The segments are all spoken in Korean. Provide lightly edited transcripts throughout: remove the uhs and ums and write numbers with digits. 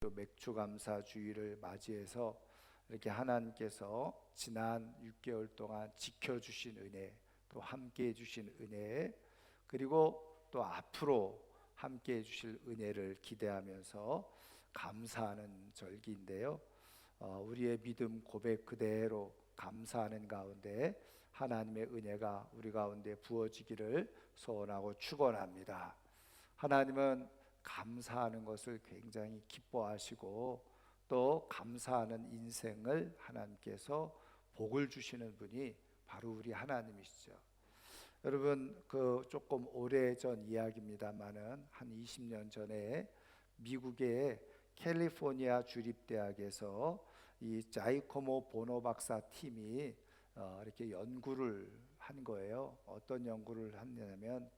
또 맥주 감사 주일을 맞이해서 이렇게 하나님께서 지난 6개월 동안 지켜주신 은혜, 또 함께해 주신 은혜, 그리고 또 앞으로 함께해 주실 은혜를 기대하면서 감사하는 절기인데요. 우리의 믿음 고백 그대로 감사하는 가운데 하나님의 은혜가 우리 가운데 부어지기를 소원하고 축원합니다. 하나님은 감사하는 것을 굉장히 기뻐하시고 또 감사하는 인생을 하나님께서 복을 주시는 분이 바로 우리 하나님이시죠. 여러분, 조금 오래전 이야기입니다만은 한 20년 전에 미국의 캘리포니아 주립대학에서 이 자이코모 보노 박사 팀이 이렇게 연구를 한 거예요. 어떤 연구를 했냐면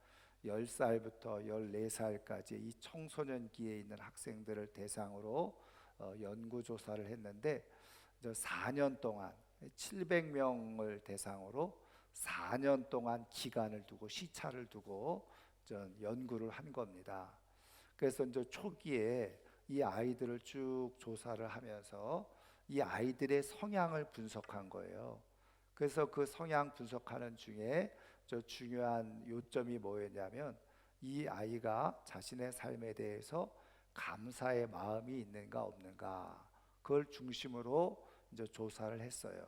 10살부터 14살까지 이 청소년기에 있는 학생들을 대상으로 연구조사를 했는데 4년 동안 700명을 대상으로 4년 동안 기간을 두고 시차를 두고 연구를 한 겁니다. 그래서 이제 초기에 이 아이들을 쭉 조사를 하면서 이 아이들의 성향을 분석한 거예요. 그래서 그 성향 분석하는 중에 중요한 요점이 뭐였냐면 이 아이가 자신의 삶에 대해서 감사의 마음이 있는가 없는가, 그걸 중심으로 이제 조사를 했어요.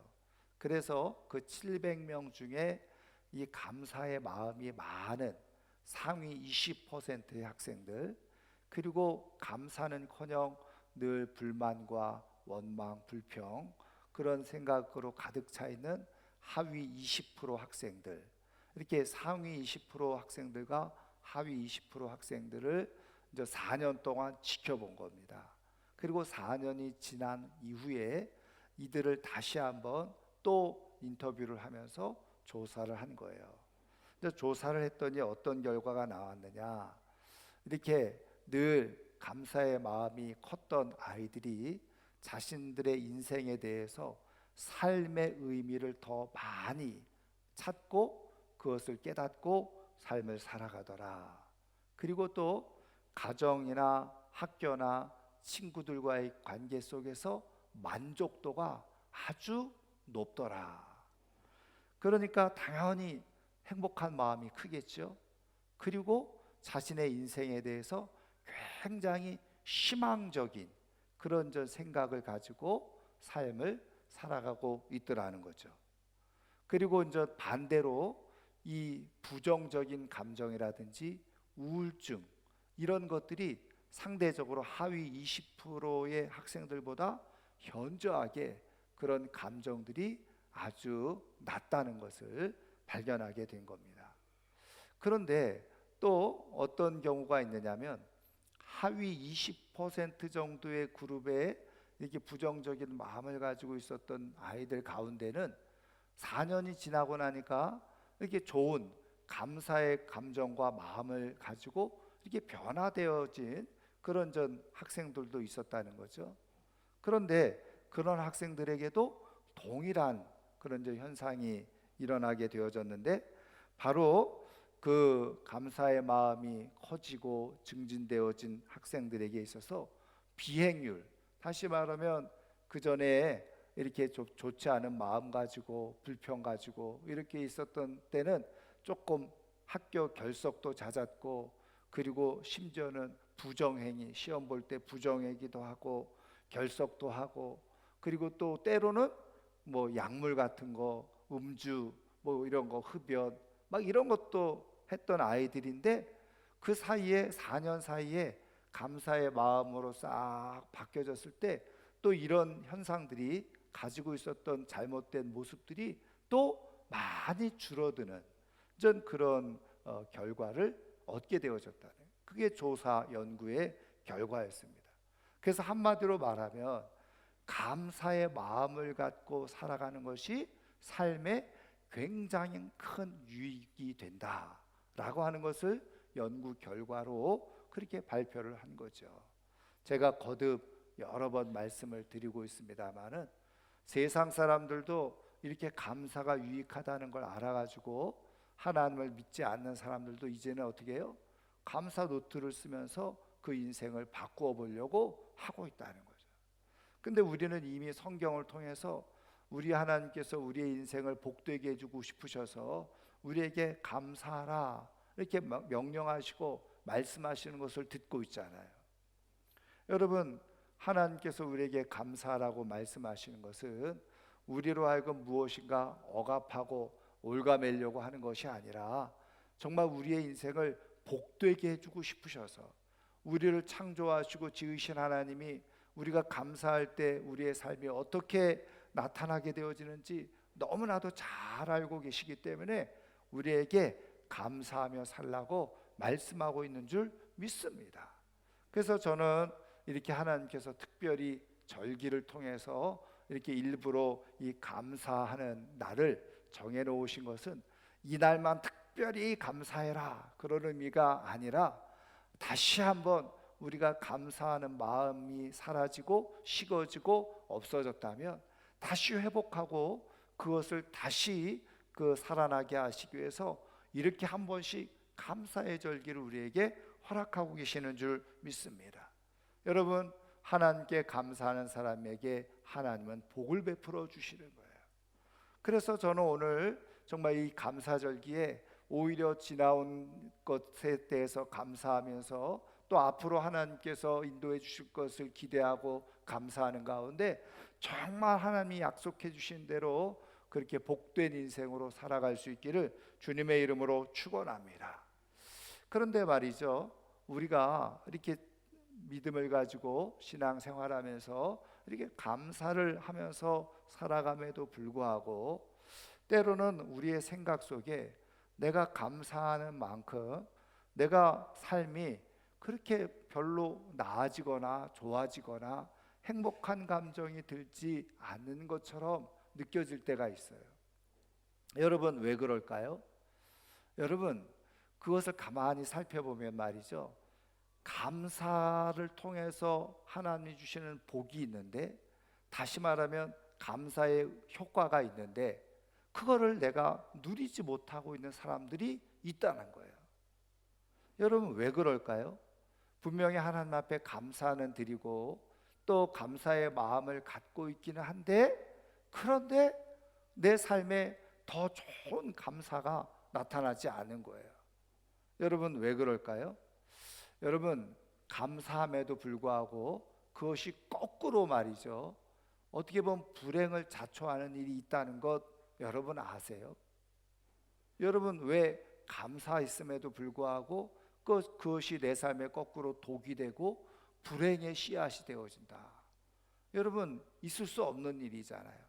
그래서 그 700명 중에 이 감사의 마음이 많은 상위 20%의 학생들, 그리고 감사는커녕 늘 불만과 원망, 불평, 그런 생각으로 가득 차 있는 하위 20% 학생들, 이렇게 상위 20% 학생들과 하위 20% 학생들을 이제 4년 동안 지켜본 겁니다. 그리고 4년이 지난 이후에 이들을 다시 한번 또 인터뷰를 하면서 조사를 한 거예요. 조사를 했더니 어떤 결과가 나왔느냐, 이렇게 늘 감사의 마음이 컸던 아이들이 자신들의 인생에 대해서 삶의 의미를 더 많이 찾고 그것을 깨닫고 삶을 살아가더라. 그리고 또 가정이나 학교나 친구들과의 관계 속에서 만족도가 아주 높더라. 그러니까 당연히 행복한 마음이 크겠죠. 그리고 자신의 인생에 대해서 굉장히 희망적인 그런 생각을 가지고 삶을 살아가고 있더라는 거죠. 그리고 이제 반대로 이 부정적인 감정이라든지 우울증, 이런 것들이 상대적으로 하위 20%의 학생들보다 현저하게 그런 감정들이 아주 낮다는 것을 발견하게 된 겁니다. 그런데 또 어떤 경우가 있느냐면 하위 20% 정도의 그룹에 이렇게 부정적인 마음을 가지고 있었던 아이들 가운데는 4년이 지나고 나니까 이렇게 좋은 감사의 감정과 마음을 가지고 이렇게 변화되어진 그런 학생들도 있었다는 거죠. 그런데 그런 학생들에게도 동일한 그런 현상이 일어나게 되어졌는데, 바로 그 감사의 마음이 커지고 증진되어진 학생들에게 있어서 비행률, 다시 말하면 그 전에 이렇게 좋지 않은 마음 가지고 불평 가지고 이렇게 있었던 때는 조금 학교 결석도 잦았고, 그리고 심지어는 부정행위, 시험 볼 때 부정행위도 하고 결석도 하고, 그리고 또 때로는 뭐 약물 같은 거, 음주, 뭐 이런 거, 흡연, 막 이런 것도 했던 아이들인데, 그 사이에 4년 사이에 감사의 마음으로 싹 바뀌어졌을 때 또 이런 현상들이 가지고 있었던 잘못된 모습들이 또 많이 줄어드는 그런 결과를 얻게 되어졌다는, 그게 조사 연구의 결과였습니다. 그래서 한마디로 말하면 감사의 마음을 갖고 살아가는 것이 삶에 굉장히 큰 유익이 된다라고 하는 것을 연구 결과로 그렇게 발표를 한 거죠. 제가 거듭 여러 번 말씀을 드리고 있습니다만은 세상 사람들도 이렇게 감사가 유익하다는 걸 알아가지고 하나님을 믿지 않는 사람들도 이제는 어떻게 해요? 감사 노트를 쓰면서 그 인생을 바꾸어 보려고 하고 있다는 거죠. 근데 우리는 이미 성경을 통해서 우리 하나님께서 우리의 인생을 복되게 해주고 싶으셔서 우리에게 감사하라 이렇게 명령하시고 말씀하시는 것을 듣고 있잖아요. 여러분, 하나님께서 우리에게 감사하라고 말씀하시는 것은 우리로 하여금 무엇인가 억압하고 올가매려고 하는 것이 아니라 정말 우리의 인생을 복되게 해주고 싶으셔서 우리를 창조하시고 지으신 하나님이 우리가 감사할 때 우리의 삶이 어떻게 나타나게 되어지는지 너무나도 잘 알고 계시기 때문에 우리에게 감사하며 살라고 말씀하고 있는 줄 믿습니다. 그래서 저는 이렇게 하나님께서 특별히 절기를 통해서 이렇게 일부러 이 감사하는 날을 정해놓으신 것은 이날만 특별히 감사해라 그런 의미가 아니라 다시 한번 우리가 감사하는 마음이 사라지고 식어지고 없어졌다면 다시 회복하고 그것을 다시 살아나게 하시기 위해서 이렇게 한 번씩 감사의 절기를 우리에게 허락하고 계시는 줄 믿습니다. 여러분, 하나님께 감사하는 사람에게 하나님은 복을 베풀어 주시는 거예요. 그래서 저는 오늘 정말 이 감사절기에 오히려 지나온 것에 대해서 감사하면서 또 앞으로 하나님께서 인도해 주실 것을 기대하고 감사하는 가운데 정말 하나님이 약속해 주신 대로 그렇게 복된 인생으로 살아갈 수 있기를 주님의 이름으로 축원합니다. 그런데 말이죠, 우리가 이렇게 믿음을 가지고 신앙생활하면서 이렇게 감사를 하면서 살아감에도 불구하고 때로는 우리의 생각 속에 내가 감사하는 만큼 내가 삶이 그렇게 별로 나아지거나 좋아지거나 행복한 감정이 들지 않는 것처럼 느껴질 때가 있어요. 여러분, 왜 그럴까요? 여러분, 그것을 가만히 살펴보면 말이죠, 감사를 통해서 하나님이 주시는 복이 있는데, 다시 말하면 감사의 효과가 있는데 그거를 내가 누리지 못하고 있는 사람들이 있다는 거예요. 여러분, 왜 그럴까요? 분명히 하나님 앞에 감사는 드리고 또 감사의 마음을 갖고 있기는 한데, 그런데 내 삶에 더 좋은 감사가 나타나지 않은 거예요. 여러분, 왜 그럴까요? 여러분, 감사함에도 불구하고 그것이 거꾸로 말이죠, 어떻게 보면 불행을 자초하는 일이 있다는 것 여러분 아세요? 여러분, 왜 감사했음에도 불구하고 그것이 내 삶에 거꾸로 독이 되고 불행의 씨앗이 되어진다? 여러분, 있을 수 없는 일이잖아요.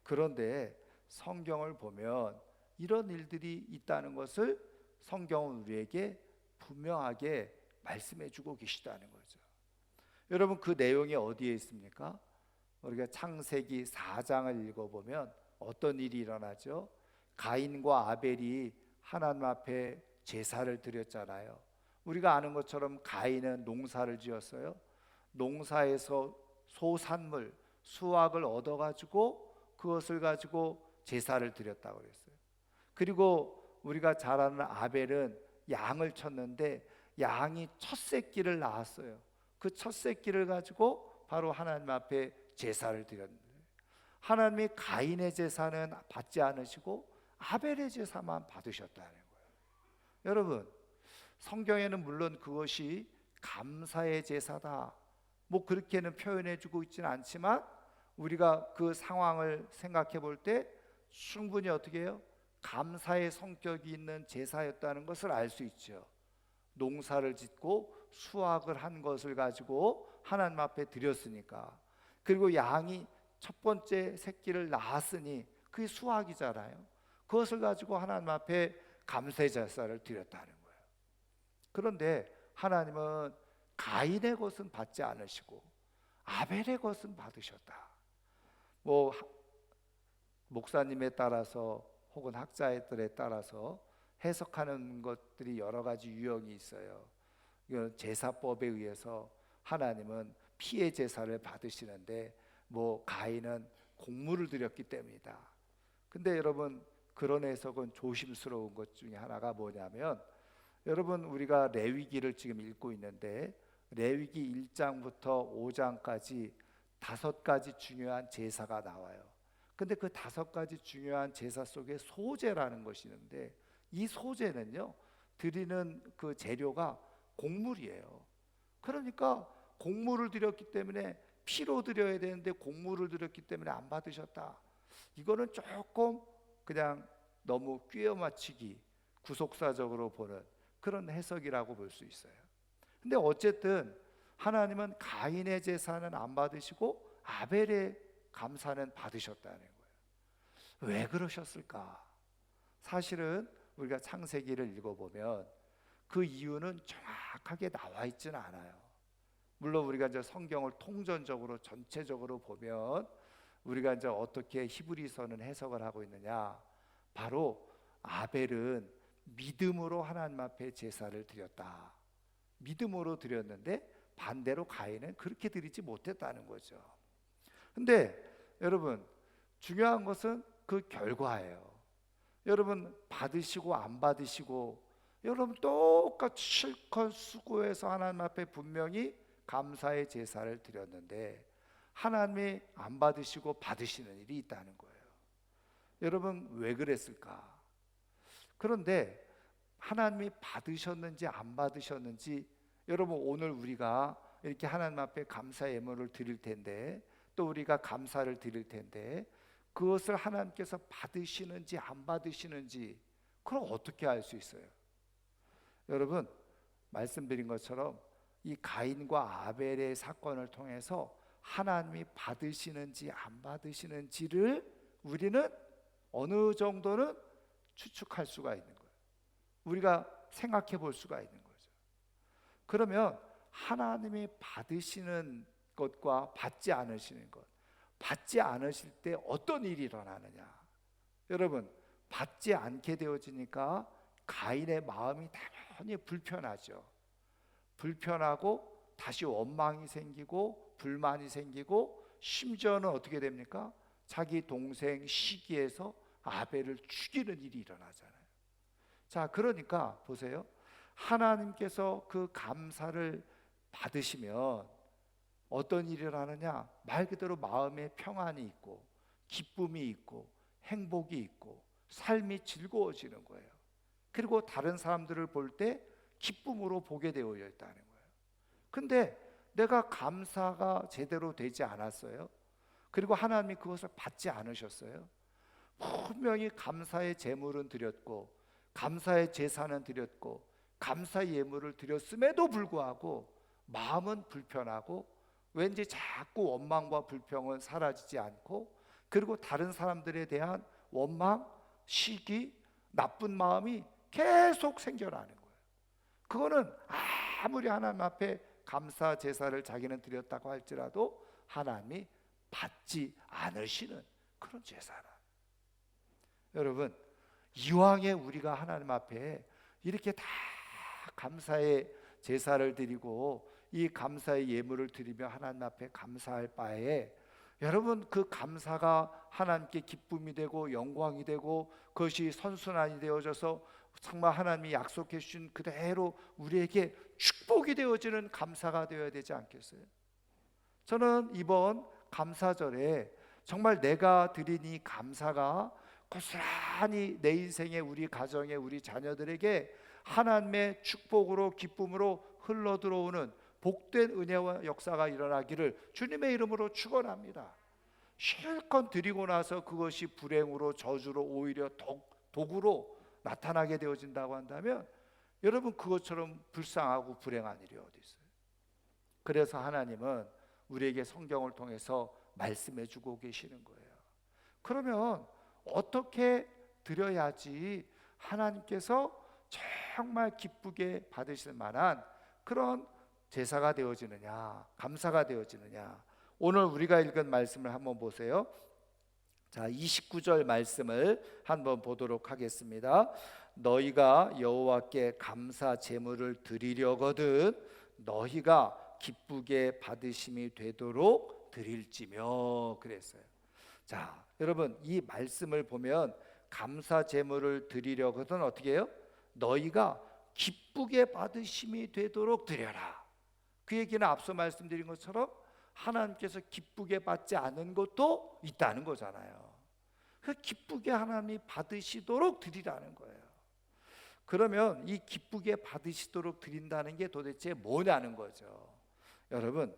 그런데 성경을 보면 이런 일들이 있다는 것을 성경은 우리에게 분명하게 말씀해 주고 계시다는 거죠. 여러분, 그 내용이 어디에 있습니까? 우리가 창세기 4장을 읽어보면 어떤 일이 일어나죠? 가인과 아벨이 하나님 앞에 제사를 드렸잖아요. 우리가 아는 것처럼 가인은 농사를 지었어요. 농사에서 소산물, 수확을 얻어가지고 그것을 가지고 제사를 드렸다고 그랬어요. 그리고 우리가 잘 아는 아벨은 양을 쳤는데 양이 첫 새끼를 낳았어요. 그 첫 새끼를 가지고 바로 하나님 앞에 제사를 드렸는데, 하나님이 가인의 제사는 받지 않으시고 아벨의 제사만 받으셨다는 거예요. 여러분, 성경에는 물론 그것이 감사의 제사다 뭐 그렇게는 표현해 주고 있지는 않지만 우리가 그 상황을 생각해 볼 때 충분히 어떻게 해요? 감사의 성격이 있는 제사였다는 것을 알 수 있죠. 농사를 짓고 수확을 한 것을 가지고 하나님 앞에 드렸으니까, 그리고 양이 첫 번째 새끼를 낳았으니 그게 수확이잖아요. 그것을 가지고 하나님 앞에 감사의 제사를 드렸다는 거예요. 그런데 하나님은 가인의 것은 받지 않으시고 아벨의 것은 받으셨다. 뭐 목사님에 따라서 혹은 학자들에 따라서 해석하는 것들이 여러 가지 유형이 있어요. 이건 제사법에 의해서 하나님은 피의 제사를 받으시는데 뭐 가인은 곡물을 드렸기 때문이다. 근데 여러분, 그런 해석은 조심스러운 것 중에 하나가 뭐냐면, 여러분, 우리가 레위기를 지금 읽고 있는데 레위기 1장부터 5장까지 5가지 중요한 제사가 나와요. 근데 그 5가지 중요한 제사 속에 소제라는 것이 있는데, 이 소제는요, 드리는 그 재료가 곡물이에요. 그러니까 곡물을 드렸기 때문에, 피로 드려야 되는데 곡물을 드렸기 때문에 안 받으셨다. 이거는 조금 그냥 너무 꿰어 맞추기, 구속사적으로 보는 그런 해석이라고 볼 수 있어요. 근데 어쨌든 하나님은 가인의 제사는 안 받으시고 아벨의 감사는 받으셨다는 거예요. 왜 그러셨을까? 사실은 우리가 창세기를 읽어보면 그 이유는 정확하게 나와 있지는 않아요. 물론 우리가 이제 성경을 통전적으로 전체적으로 보면 우리가 이제 어떻게 히브리서는 해석을 하고 있느냐, 바로 아벨은 믿음으로 하나님 앞에 제사를 드렸다. 믿음으로 드렸는데 반대로 가인은 그렇게 드리지 못했다는 거죠. 근데 여러분, 중요한 것은 그 결과예요. 여러분, 받으시고 안 받으시고, 여러분 똑같이 실컷 수고해서 하나님 앞에 분명히 감사의 제사를 드렸는데 하나님이 안 받으시고 받으시는 일이 있다는 거예요. 여러분, 왜 그랬을까? 그런데 하나님이 받으셨는지 안 받으셨는지, 여러분 오늘 우리가 이렇게 하나님 앞에 감사 예물을 드릴 텐데, 또 우리가 감사를 드릴 텐데, 그것을 하나님께서 받으시는지 안 받으시는지, 그럼 어떻게 알 수 있어요? 여러분, 말씀드린 것처럼 이 가인과 아벨의 사건을 통해서 하나님이 받으시는지 안 받으시는지를 우리는 어느 정도는 추측할 수가 있는 거예요. 우리가 생각해 볼 수가 있는 거죠. 그러면 하나님이 받으시는 것과 받지 않으시는 것, 받지 않으실 때 어떤 일이 일어나느냐? 여러분, 받지 않게 되어지니까 가인의 마음이 당연히 불편하죠. 불편하고 다시 원망이 생기고 불만이 생기고, 심지어는 어떻게 됩니까? 자기 동생 시기에서 아벨을 죽이는 일이 일어나잖아요. 자, 그러니까 보세요. 하나님께서 그 감사를 받으시면 어떤 일이 일어나느냐? 말 그대로 마음에 평안이 있고 기쁨이 있고 행복이 있고 삶이 즐거워지는 거예요. 그리고 다른 사람들을 볼 때 기쁨으로 보게 되어 있다는 거예요. 근데 내가 감사가 제대로 되지 않았어요. 그리고 하나님이 그것을 받지 않으셨어요. 분명히 감사의 제물은 드렸고 감사의 제사는 드렸고 감사의 예물을 드렸음에도 불구하고 마음은 불편하고, 왠지 자꾸 원망과 불평은 사라지지 않고, 그리고 다른 사람들에 대한 원망, 시기, 나쁜 마음이 계속 생겨나는 거예요. 그거는 아무리 하나님 앞에 감사 제사를 자기는 드렸다고 할지라도 하나님이 받지 않으시는 그런 제사라. 여러분, 이왕에 우리가 하나님 앞에 이렇게 다 감사의 제사를 드리고 이 감사의 예물을 드리며 하나님 앞에 감사할 바에, 여러분 그 감사가 하나님께 기쁨이 되고 영광이 되고 그것이 선순환이 되어져서 정말 하나님이 약속해 주신 그대로 우리에게 축복이 되어지는 감사가 되어야 되지 않겠어요? 저는 이번 감사절에 정말 내가 드린 이 감사가 고스란히 내 인생에, 우리 가정에, 우리 자녀들에게 하나님의 축복으로 기쁨으로 흘러 들어오는 복된 은혜와 역사가 일어나기를 주님의 이름으로 축원합니다. 실컷 드리고 나서 그것이 불행으로, 저주로, 오히려 독으로 나타나게 되어진다고 한다면 여러분, 그것처럼 불쌍하고 불행한 일이 어디 있어요? 그래서 하나님은 우리에게 성경을 통해서 말씀해 주고 계시는 거예요. 그러면 어떻게 드려야지 하나님께서 정말 기쁘게 받으실 만한 그런 제사가 되어지느냐, 감사가 되어지느냐? 오늘 우리가 읽은 말씀을 한번 보세요. 자, 29절 말씀을 한번 보도록 하겠습니다. 너희가 여호와께 감사 제물을 드리려거든 너희가 기쁘게 받으심이 되도록 드릴지며, 그랬어요. 자, 여러분, 이 말씀을 보면 감사 제물을 드리려거든 어떻게 해요? 너희가 기쁘게 받으심이 되도록 드려라. 그 얘기는 앞서 말씀드린 것처럼 하나님께서 기쁘게 받지 않은 것도 있다는 거잖아요. 그 기쁘게 하나님이 받으시도록 드리라는 거예요. 그러면 이 기쁘게 받으시도록 드린다는 게 도대체 뭐냐는 거죠. 여러분,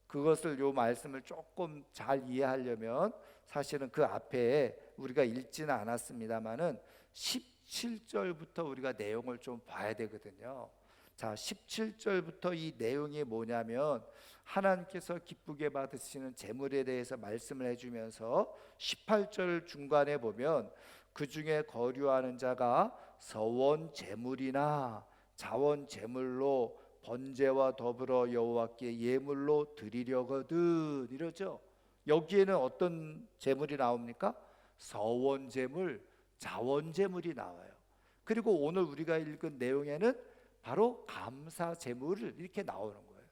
그것을 요 말씀을 조금 잘 이해하려면 사실은 그 앞에 우리가 읽지는 않았습니다만은 17절부터 우리가 내용을 좀 봐야 되거든요. 자, 17절부터 이 내용이 뭐냐면 하나님께서 기쁘게 받으시는 재물에 대해서 말씀을 해주면서 18절 중간에 보면 그 중에 거류하는 자가 서원 재물이나 자원 재물로 번제와 더불어 여호와께 예물로 드리려거든 이러죠. 여기에는 어떤 재물이 나옵니까? 서원 재물, 자원 재물이 나와요. 그리고 오늘 우리가 읽은 내용에는 바로 감사 재물을 이렇게 나오는 거예요.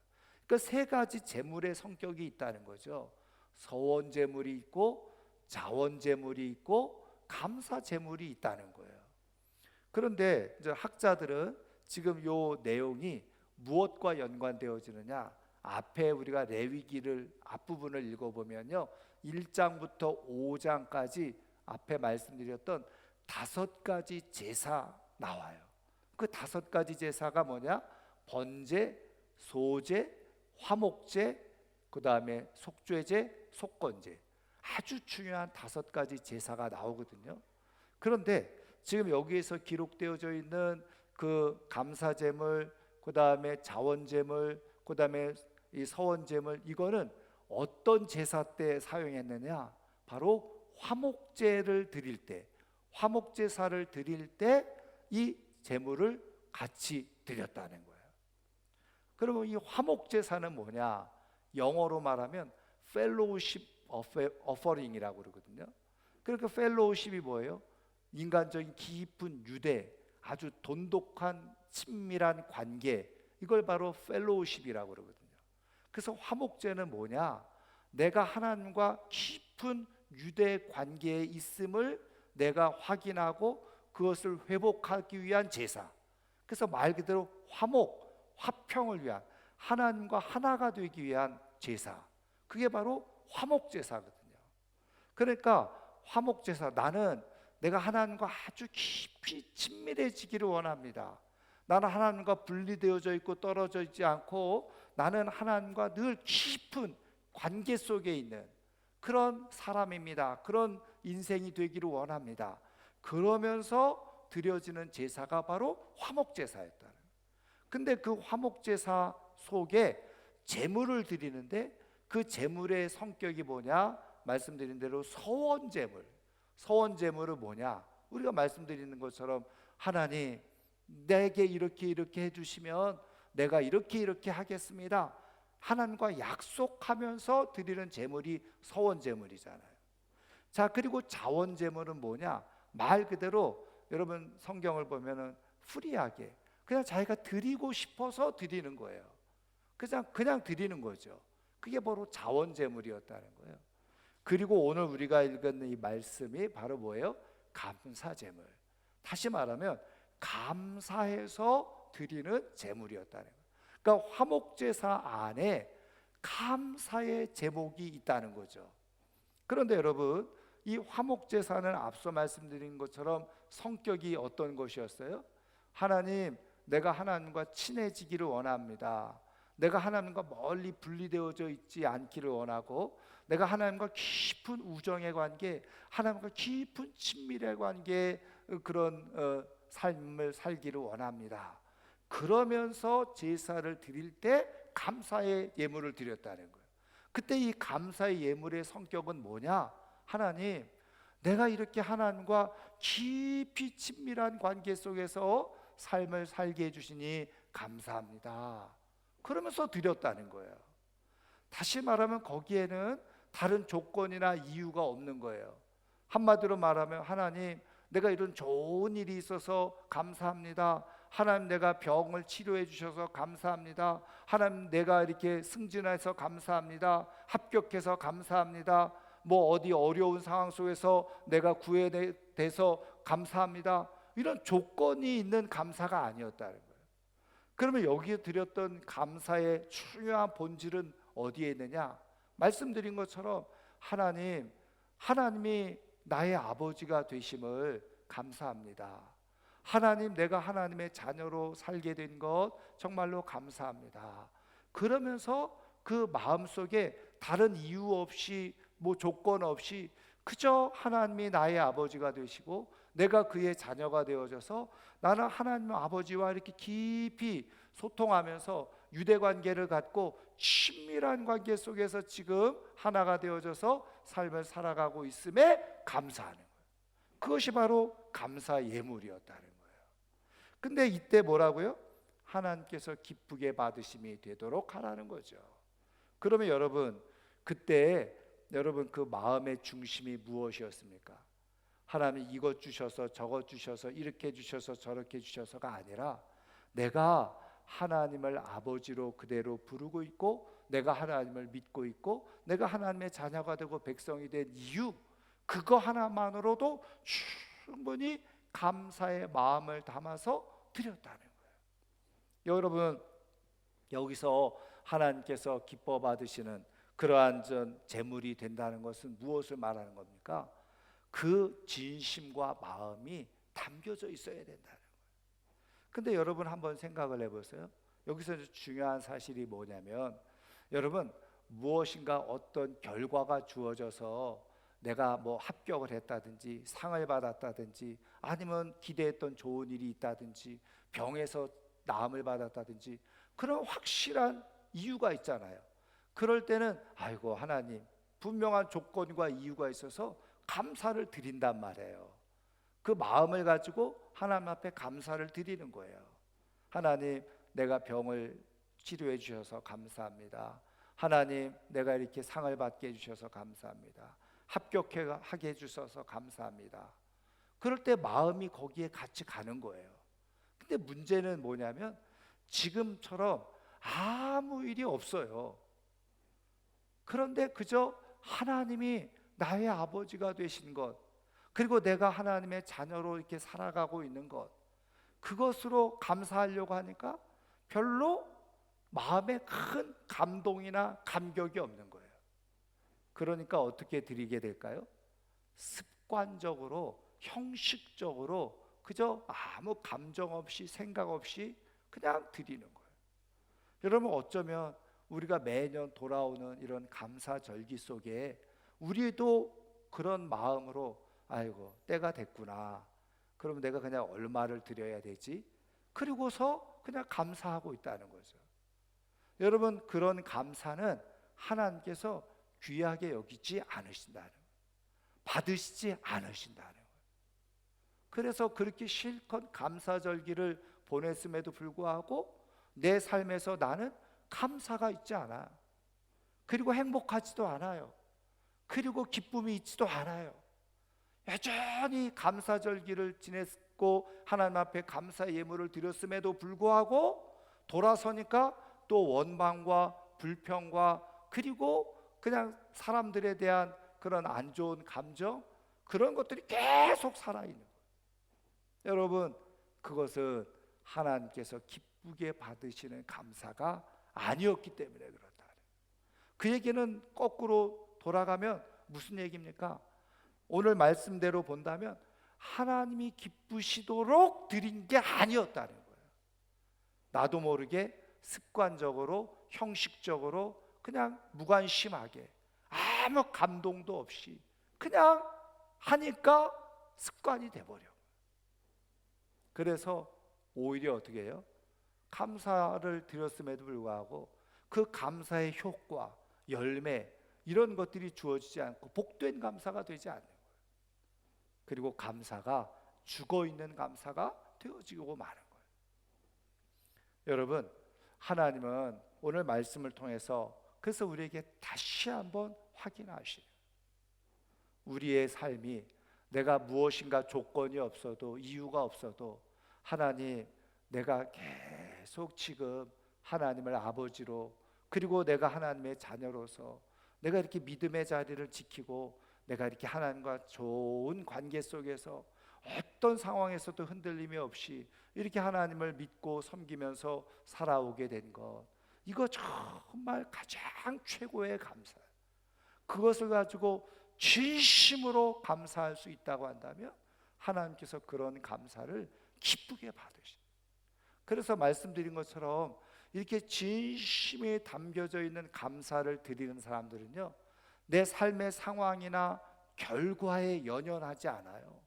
그러니까 세 가지 재물의 성격이 있다는 거죠. 서원 재물이 있고 자원 재물이 있고 감사 재물이 있다는 거예요. 그런데 이제 학자들은 지금 요 내용이 무엇과 연관되어지느냐? 앞에 우리가 레위기를 앞부분을 읽어보면요, 1장부터 5장까지 앞에 말씀드렸던 5가지 제사 나와요. 그 5가지 제사가 뭐냐? 번제, 소제, 화목제, 그 다음에 속죄제, 속건제, 아주 중요한 5가지 제사가 나오거든요. 그런데 지금 여기에서 기록되어져 있는 그 감사제물, 그 다음에 자원제물, 그 다음에 이 서원제물, 이거는 어떤 제사 때 사용했느냐? 바로 화목제를 드릴 때, 화목제사를 드릴 때 이 제물을 같이 드렸다는 거예요. 그러면 이 화목제사는 뭐냐? 영어로 말하면 fellowship offering이라고 그러거든요. 그러니까 fellowship이 뭐예요? 인간적인 깊은 유대, 아주 돈독한 친밀한 관계, 이걸 바로 fellowship이라고 그러거든요. 그래서 화목제는 뭐냐? 내가 하나님과 깊은 유대 관계에 있음을 내가 확인하고 그것을 회복하기 위한 제사. 그래서 말 그대로 화목, 화평을 위한, 하나님과 하나가 되기 위한 제사, 그게 바로 화목제사거든요. 그러니까 화목제사, 나는 내가 하나님과 아주 깊이 친밀해지기를 원합니다. 나는 하나님과 분리되어져 있고 떨어져 있지 않고 나는 하나님과 늘 깊은 관계 속에 있는 그런 사람입니다. 그런 인생이 되기를 원합니다. 그러면서 드려지는 제사가 바로 화목제사였다는. 근데 그 화목제사 속에 제물을 드리는데 그 제물의 성격이 뭐냐? 말씀드린 대로 서원제물. 서원제물은 뭐냐? 우리가 말씀드리는 것처럼 하나님, 내게 이렇게 해주시면 내가 이렇게 하겠습니다. 하나님과 약속하면서 드리는 제물이 서원제물이잖아요. 자, 그리고 자원제물은 뭐냐? 말 그대로 여러분 성경을 보면은 프리하게 그냥 자기가 드리고 싶어서 드리는 거예요. 그냥 드리는 거죠. 그게 바로 자원제물이었다는 거예요. 그리고 오늘 우리가 읽은 이 말씀이 바로 뭐예요? 감사제물. 다시 말하면 감사해서 드리는 제물이었다는 거예요. 그러니까 화목제사 안에 감사의 제목이 있다는 거죠. 그런데 여러분, 이 화목제사는 앞서 말씀드린 것처럼 성격이 어떤 것이었어요? 하나님, 내가 하나님과 친해지기를 원합니다. 내가 하나님과 멀리 분리되어져 있지 않기를 원하고, 내가 하나님과 깊은 우정의 관계, 하나님과 깊은 친밀의 관계, 그런 삶을 살기를 원합니다. 그러면서 제사를 드릴 때 감사의 예물을 드렸다는 거예요. 그때 이 감사의 예물의 성격은 뭐냐? 하나님, 내가 이렇게 하나님과 깊이 친밀한 관계 속에서 삶을 살게 해주시니 감사합니다. 그러면서 드렸다는 거예요. 다시 말하면 거기에는 다른 조건이나 이유가 없는 거예요. 한마디로 말하면 하나님, 내가 이런 좋은 일이 있어서 감사합니다. 하나님, 내가 병을 치료해 주셔서 감사합니다. 하나님, 내가 이렇게 승진해서 감사합니다. 합격해서 감사합니다. 뭐 어디 어려운 상황 속에서 내가 구해돼서 감사합니다. 이런 조건이 있는 감사가 아니었다는 거예요. 그러면 여기에 드렸던 감사의 중요한 본질은 어디에 있느냐? 말씀드린 것처럼 하나님이 나의 아버지가 되심을 감사합니다. 하나님, 내가 하나님의 자녀로 살게 된 것 정말로 감사합니다. 그러면서 그 마음속에 다른 이유 없이 조건 없이 그저 하나님이 나의 아버지가 되시고 내가 그의 자녀가 되어져서 나는 하나님 아버지와 이렇게 깊이 소통하면서 유대 관계를 갖고 친밀한 관계 속에서 지금 하나가 되어져서 삶을 살아가고 있음에 감사하는 거예요. 그것이 바로 감사 예물이었다는 거예요. 근데 이때 뭐라고요? 하나님께서 기쁘게 받으심이 되도록 하라는 거죠. 그러면 여러분, 그때 여러분 그 마음의 중심이 무엇이었습니까? 하나님이 이것 주셔서 저것 주셔서 이렇게 주셔서 저렇게 주셔서가 아니라 내가 하나님을 아버지로 그대로 부르고 있고 내가 하나님을 믿고 있고 내가 하나님의 자녀가 되고 백성이 된 이유, 그거 하나만으로도 충분히 감사의 마음을 담아서 드렸다는 거예요. 여러분, 여기서 하나님께서 기뻐 받으시는 그러한 재물이 된다는 것은 무엇을 말하는 겁니까? 그 진심과 마음이 담겨져 있어야 된다는 거예요. 근데 여러분 한번 생각을 해보세요. 여기서 중요한 사실이 뭐냐면, 여러분 무엇인가 어떤 결과가 주어져서 내가 합격을 했다든지 상을 받았다든지 아니면 기대했던 좋은 일이 있다든지 병에서 나음을 받았다든지 그런 확실한 이유가 있잖아요. 그럴 때는 아이고 하나님, 분명한 조건과 이유가 있어서 감사를 드린단 말이에요. 그 마음을 가지고 하나님 앞에 감사를 드리는 거예요. 하나님, 내가 병을 치료해 주셔서 감사합니다. 하나님, 내가 이렇게 상을 받게 해주셔서 감사합니다. 합격하게 해주셔서 감사합니다. 그럴 때 마음이 거기에 같이 가는 거예요. 근데 문제는 뭐냐면 지금처럼 아무 일이 없어요. 그런데 그저 하나님이 나의 아버지가 되신 것, 그리고 내가 하나님의 자녀로 이렇게 살아가고 있는 것, 그것으로 감사하려고 하니까 별로 마음에 큰 감동이나 감격이 없는 거예요. 그러니까 어떻게 드리게 될까요? 습관적으로, 형식적으로 그저 아무 감정 없이 생각 없이 그냥 드리는 거예요. 여러분, 어쩌면 우리가 매년 돌아오는 이런 감사절기 속에 우리도 그런 마음으로 아이고 때가 됐구나, 그러면 내가 그냥 얼마를 드려야 되지? 그리고서 그냥 감사하고 있다는 거죠. 여러분, 그런 감사는 하나님께서 귀하게 여기지 않으신다는 거예요. 받으시지 않으신다는 거예요. 그래서 그렇게 실컷 감사절기를 보냈음에도 불구하고 내 삶에서 나는 감사가 있지 않아. 그리고 행복하지도 않아요. 그리고 기쁨이 있지도 않아요. 여전히 감사절기를 지냈고 하나님 앞에 감사 예물을 드렸음에도 불구하고 돌아서니까 또 원망과 불평과 그리고 그냥 사람들에 대한 그런 안 좋은 감정, 그런 것들이 계속 살아있는 거예요. 여러분, 그것은 하나님께서 기쁘게 받으시는 감사가 아니었기 때문에 그렇다. 그 얘기는 거꾸로 돌아가면 무슨 얘기입니까? 오늘 말씀대로 본다면 하나님이 기쁘시도록 드린 게 아니었다는 거예요. 나도 모르게 습관적으로, 형식적으로 그냥 무관심하게 아무 감동도 없이 그냥 하니까 습관이 돼버려. 그래서 오히려 어떻게 해요? 감사를 드렸음에도 불구하고 그 감사의 효과, 열매, 이런 것들이 주어지지 않고 복된 감사가 되지 않는 거예요. 그리고 감사가 죽어있는 감사가 되어지고 마는 거예요. 여러분, 하나님은 오늘 말씀을 통해서 그래서 우리에게 다시 한번 확인하시는, 우리의 삶이 내가 무엇인가 조건이 없어도 이유가 없어도 하나님, 내가 계속 지금 하나님을 아버지로, 그리고 내가 하나님의 자녀로서 내가 이렇게 믿음의 자리를 지키고 내가 이렇게 하나님과 좋은 관계 속에서 어떤 상황에서도 흔들림이 없이 이렇게 하나님을 믿고 섬기면서 살아오게 된 것, 이거 정말 가장 최고의 감사예요. 그것을 가지고 진심으로 감사할 수 있다고 한다면 하나님께서 그런 감사를 기쁘게 받으십니다. 그래서 말씀드린 것처럼 이렇게 진심이 담겨져 있는 감사를 드리는 사람들은요, 내 삶의 상황이나 결과에 연연하지 않아요.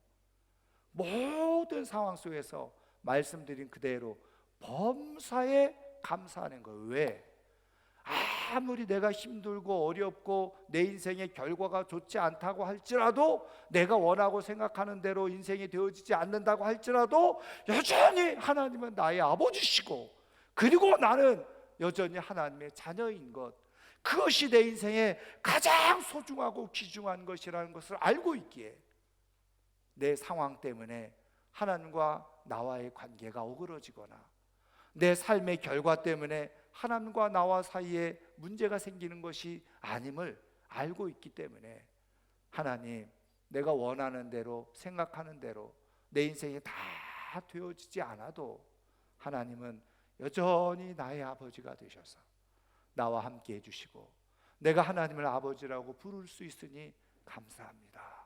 모든 상황 속에서 말씀드린 그대로 범사에 감사하는 거예요. 왜? 아무리 내가 힘들고 어렵고 내 인생의 결과가 좋지 않다고 할지라도, 내가 원하고 생각하는 대로 인생이 되어지지 않는다고 할지라도 여전히 하나님은 나의 아버지시고, 그리고 나는 여전히 하나님의 자녀인 것, 그것이 내 인생의 가장 소중하고 귀중한 것이라는 것을 알고 있기에 내 상황 때문에 하나님과 나와의 관계가 어그러지거나 내 삶의 결과 때문에 하나님과 나와 사이에 문제가 생기는 것이 아님을 알고 있기 때문에, 하나님, 내가 원하는 대로 생각하는 대로 내 인생이 다 되어지지 않아도 하나님은 여전히 나의 아버지가 되셔서 나와 함께 해주시고 내가 하나님을 아버지라고 부를 수 있으니 감사합니다.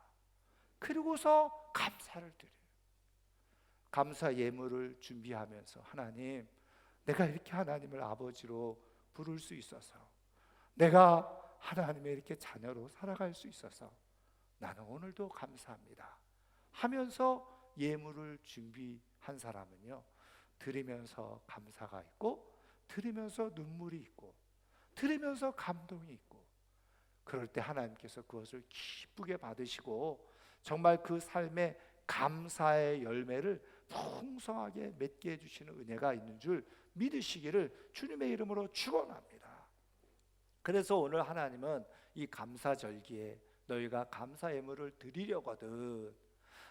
그리고서 감사를 드려요. 감사 예물을 준비하면서, 하나님, 내가 이렇게 하나님을 아버지로 부를 수 있어서, 내가 하나님의 이렇게 자녀로 살아갈 수 있어서 나는 오늘도 감사합니다 하면서 예물을 준비한 사람은요, 드리면서 감사가 있고, 드리면서 눈물이 있고, 드리면서 감동이 있고, 그럴 때 하나님께서 그것을 기쁘게 받으시고 정말 그 삶의 감사의 열매를 풍성하게 맺게 해주시는 은혜가 있는 줄 믿으시기를 주님의 이름으로 축원합니다. 그래서 오늘 하나님은 이 감사절기에 너희가 감사 예물을 드리려거든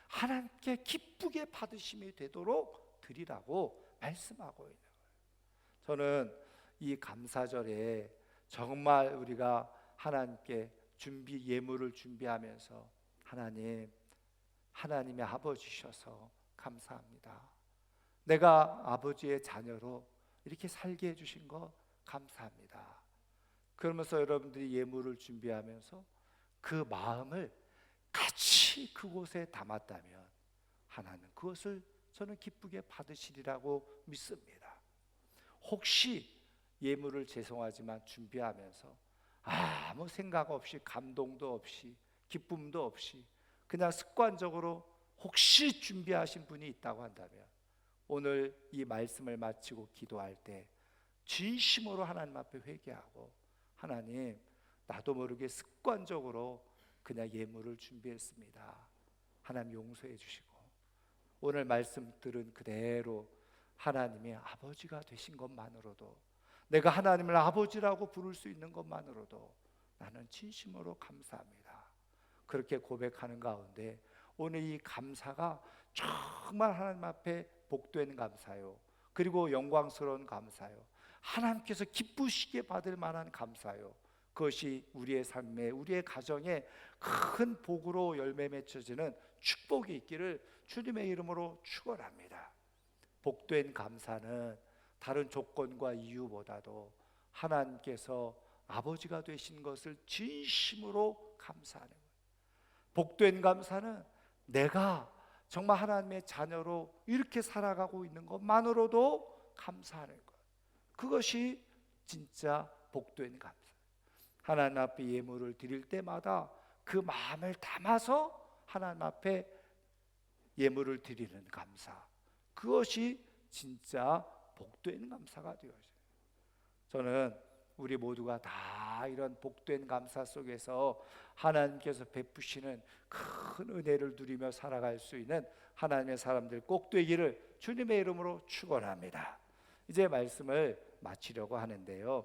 하나님께 기쁘게 받으심이 되도록 드리라고 말씀하고 있는 거예요. 저는 이 감사절에 정말 우리가 하나님께 예물을 준비하면서, 하나님, 하나님의 아버지셔서 감사합니다. 내가 아버지의 자녀로 이렇게 살게 해주신 거 감사합니다. 그러면서 여러분들이 예물을 준비하면서 그 마음을 같이 그곳에 담았다면 하나님 그것을 저는 기쁘게 받으시리라고 믿습니다. 혹시 예물을 죄송하지만 준비하면서 아무 생각 없이, 감동도 없이, 기쁨도 없이 그냥 습관적으로 혹시 준비하신 분이 있다고 한다면, 오늘 이 말씀을 마치고 기도할 때 진심으로 하나님 앞에 회개하고, 하나님, 나도 모르게 습관적으로 그냥 예물을 준비했습니다. 하나님 용서해 주시고 오늘 말씀 들은 그대로 하나님의 아버지가 되신 것만으로도, 내가 하나님을 아버지라고 부를 수 있는 것만으로도 나는 진심으로 감사합니다. 그렇게 고백하는 가운데 오늘 이 감사가 정말 하나님 앞에 복된 감사요, 그리고 영광스러운 감사요, 하나님께서 기쁘시게 받을 만한 감사요, 그것이 우리의 삶에, 우리의 가정에 큰 복으로 열매 맺혀지는 축복이 있기를 주님의 이름으로 축원합니다. 복된 감사는 다른 조건과 이유보다도 하나님께서 아버지가 되신 것을 진심으로 감사하는 거예요. 복된 감사는 내가 정말 하나님의 자녀로 이렇게 살아가고 있는 것만으로도 감사하는 것, 그것이 진짜 복된 감사. 하나님 앞에 예물을 드릴 때마다 그 마음을 담아서 하나님 앞에 예물을 드리는 감사, 그것이 진짜 복된 감사가 되어져요. 저는 우리 모두가 다 이런 복된 감사 속에서 하나님께서 베푸시는 큰 은혜를 누리며 살아갈 수 있는 하나님의 사람들 꼭 되기를 주님의 이름으로 축원합니다. 이제 말씀을 마치려고 하는데요,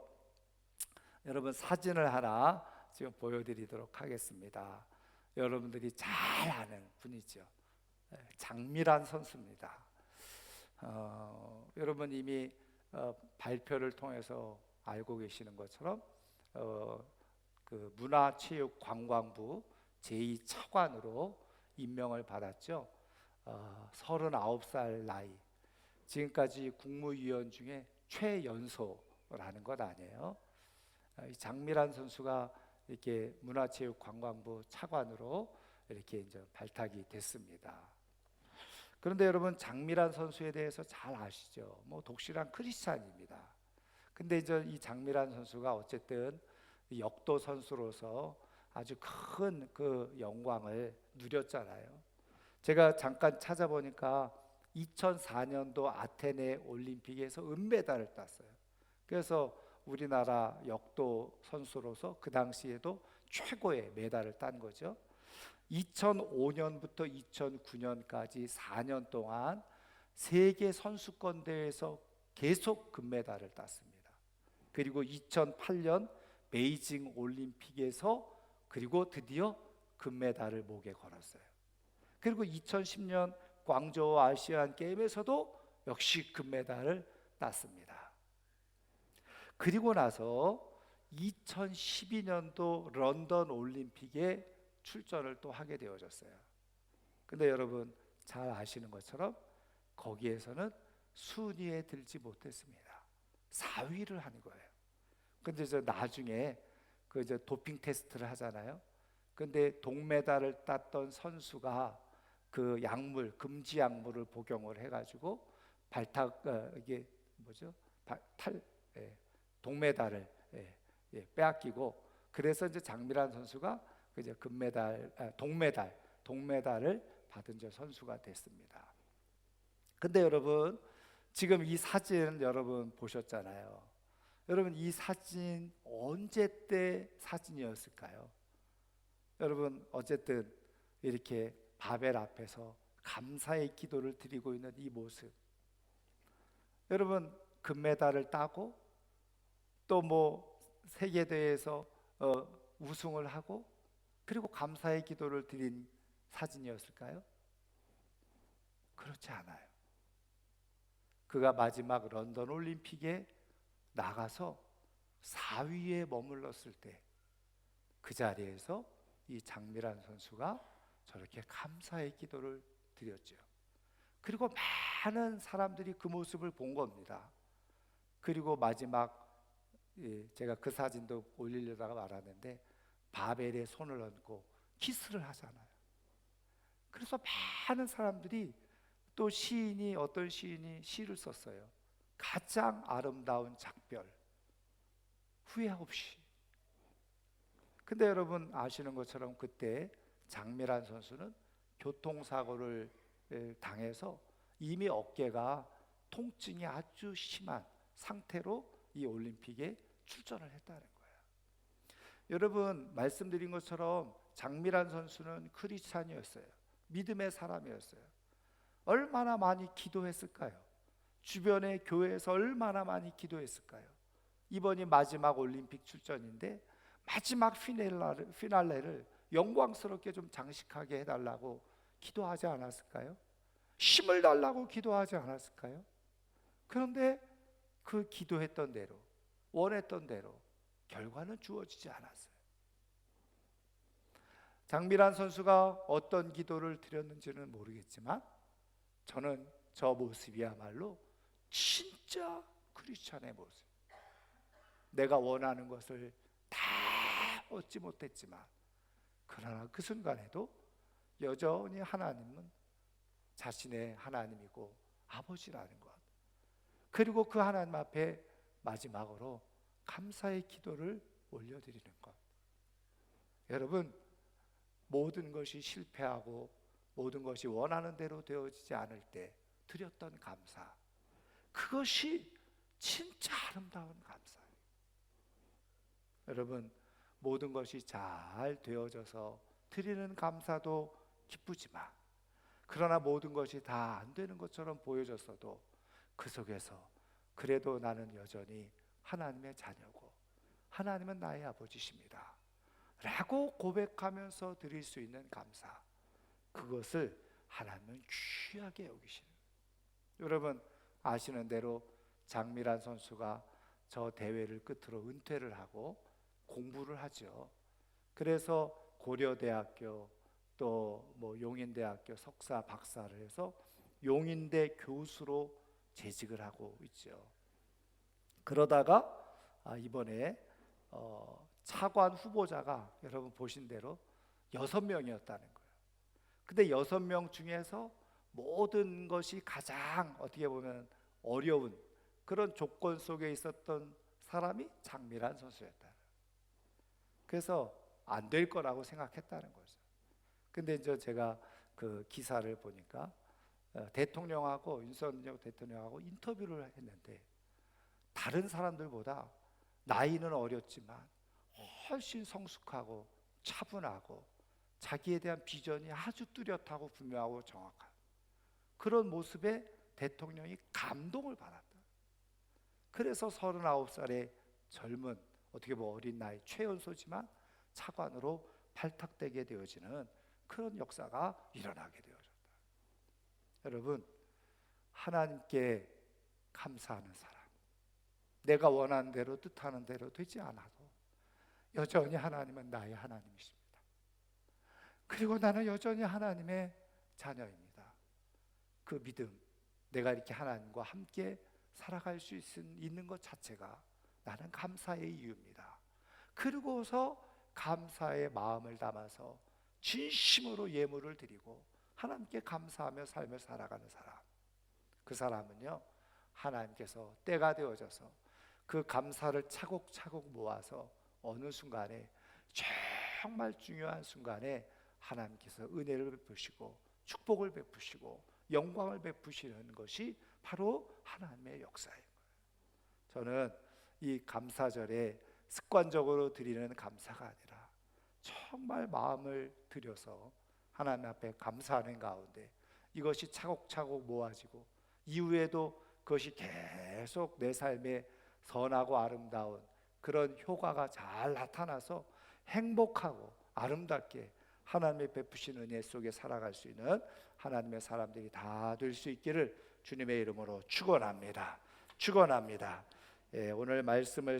여러분 사진을 하나 지금 보여드리도록 하겠습니다. 여러분들이 잘 아는 분이죠. 장미란 선수입니다. 여러분 이미 발표를 통해서 알고 계시는 것처럼 그 문화체육관광부 제2차관으로 임명을 받았죠. 39살 나이, 지금까지 국무위원 중에 최연소라는 것 아니에요. 이 장미란 선수가 이렇게 문화체육관광부 차관으로 이렇게 이제 발탁이 됐습니다. 그런데 여러분, 장미란 선수에 대해서 잘 아시죠? 뭐 독실한 크리스찬입니다. 근데 이제 이 장미란 선수가 어쨌든 역도 선수로서 아주 큰 그 영광을 누렸잖아요. 제가 잠깐 찾아보니까 2004년도 아테네 올림픽에서 은메달을 땄어요. 그래서 우리나라 역도 선수로서 그 당시에도 최고의 메달을 딴 거죠. 2005년부터 2009년까지 4년 동안 세계 선수권 대회에서 계속 금메달을 땄습니다. 그리고 2008년 베이징 올림픽에서 그리고 드디어 금메달을 목에 걸었어요. 그리고 2010년 광저우 아시안 게임에서도 역시 금메달을 땄습니다. 그리고 나서 2012년도 런던 올림픽에 출전을 또 하게 되어졌어요. 근데 여러분 잘 아시는 것처럼 거기에서는 순위에 들지 못했습니다. 4위를 한 거예요. 근데 저 나중에 그 이제 도핑 테스트를 하잖아요. 근데 동메달을 땄던 선수가 그 약물, 금지 약물을 복용을 해가지고 발탁 이게 뭐죠? 동메달을 빼앗기고, 그래서 이제 장미란 선수가 이제 동메달을 받은 저 선수가 됐습니다. 근데 여러분 지금 이 사진 여러분 보셨잖아요. 여러분 이 사진 언제 때 사진이었을까요? 여러분 어쨌든 이렇게 바벨 앞에서 감사의 기도를 드리고 있는 이 모습, 여러분 금메달을 따고 또 뭐 세계대회에서 우승을 하고 그리고 감사의 기도를 드린 사진이었을까요? 그렇지 않아요. 그가 마지막 런던 올림픽에 나가서 4위에 머물렀을 때 그 자리에서 이 장미란 선수가 저렇게 감사의 기도를 드렸죠. 그리고 많은 사람들이 그 모습을 본 겁니다. 그리고 마지막 제가 그 사진도 올리려다가 말았는데 바벨에 손을 얹고 키스를 하잖아요. 그래서 많은 사람들이 또 어떤 시인이 시를 썼어요. 가장 아름다운 작별, 후회 없이. 근데 여러분 아시는 것처럼 그때 장미란 선수는 교통사고를 당해서 이미 어깨가 통증이 아주 심한 상태로 이 올림픽에 출전을 했다는 거예요. 여러분 말씀드린 것처럼 장미란 선수는 크리스찬이었어요. 믿음의 사람이었어요. 얼마나 많이 기도했을까요? 주변의 교회에서 얼마나 많이 기도했을까요? 이번이 마지막 올림픽 출전인데 마지막 피날레를 영광스럽게 좀 장식하게 해달라고 기도하지 않았을까요? 힘을 달라고 기도하지 않았을까요? 그런데 그 기도했던 대로, 원했던 대로 결과는 주어지지 않았어요. 장미란 선수가 어떤 기도를 드렸는지는 모르겠지만 저는 저 모습이야말로 진짜 크리스찬의 모습. 내가 원하는 것을 다 얻지 못했지만 그러나 그 순간에도 여전히 하나님은 자신의 하나님이고 아버지라는 것, 그리고 그 하나님 앞에 마지막으로 감사의 기도를 올려드리는 것. 여러분 모든 것이 실패하고 모든 것이 원하는 대로 되어지지 않을 때 드렸던 감사, 그것이 진짜 아름다운 감사예요. 여러분 모든 것이 잘 되어져서 드리는 감사도 기쁘지만 그러나 모든 것이 다 안 되는 것처럼 보여졌어도 그 속에서 그래도 나는 여전히 하나님의 자녀고 하나님은 나의 아버지십니다 라고 고백하면서 드릴 수 있는 감사, 그것을 하나님은 귀하게 여기시는. 여러분 아시는 대로 장미란 선수가 저 대회를 끝으로 은퇴를 하고 공부를 하죠. 그래서 고려대학교 또 뭐 용인대학교 석사 박사를 해서 용인대 교수로 재직을 하고 있죠. 그러다가 이번에 차관 후보자가 여러분 보신 대로 6명이었다는 거예요. 근데 6명 중에서 모든 것이 가장 어떻게 보면 어려운 그런 조건 속에 있었던 사람이 장미란 선수였다. 그래서 안 될 거라고 생각했다는 거죠. 근데 이제 제가 그 기사를 보니까 대통령하고 윤석열 대통령하고 인터뷰를 했는데 다른 사람들보다 나이는 어렸지만 훨씬 성숙하고 차분하고 자기에 대한 비전이 아주 뚜렷하고 분명하고 정확한 그런 모습에 대통령이 감동을 받았다. 그래서 39살의 젊은 어떻게 보면 어린 나이 최연소지만 차관으로 발탁되게 되어지는 그런 역사가 일어나게 되어졌다. 여러분, 하나님께 감사하는 사람, 내가 원하는 대로 뜻하는 대로 되지 않아도 여전히 하나님은 나의 하나님이십니다. 그리고 나는 여전히 하나님의 자녀입니다. 그 믿음, 내가 이렇게 하나님과 함께 살아갈 수 있는 것 자체가 나는 감사의 이유입니다. 그리고서 감사의 마음을 담아서 진심으로 예물을 드리고 하나님께 감사하며 삶을 살아가는 사람, 그 사람은요 하나님께서 때가 되어져서 그 감사를 차곡차곡 모아서 어느 순간에 정말 중요한 순간에 하나님께서 은혜를 베푸시고 축복을 베푸시고 영광을 베푸시는 것이 바로 하나님의 역사인 거예요. 저는 이 감사절에 습관적으로 드리는 감사가 아니라 정말 마음을 들여서 하나님 앞에 감사하는 가운데 이것이 차곡차곡 모아지고 이후에도 그것이 계속 내 삶에 선하고 아름다운 그런 효과가 잘 나타나서 행복하고 아름답게 하나님의 베푸신 은혜 속에 살아갈 수 있는 하나님의 사람들이 다 될 수 있기를 주님의 이름으로 축원합니다. 축원합니다. 오늘 말씀을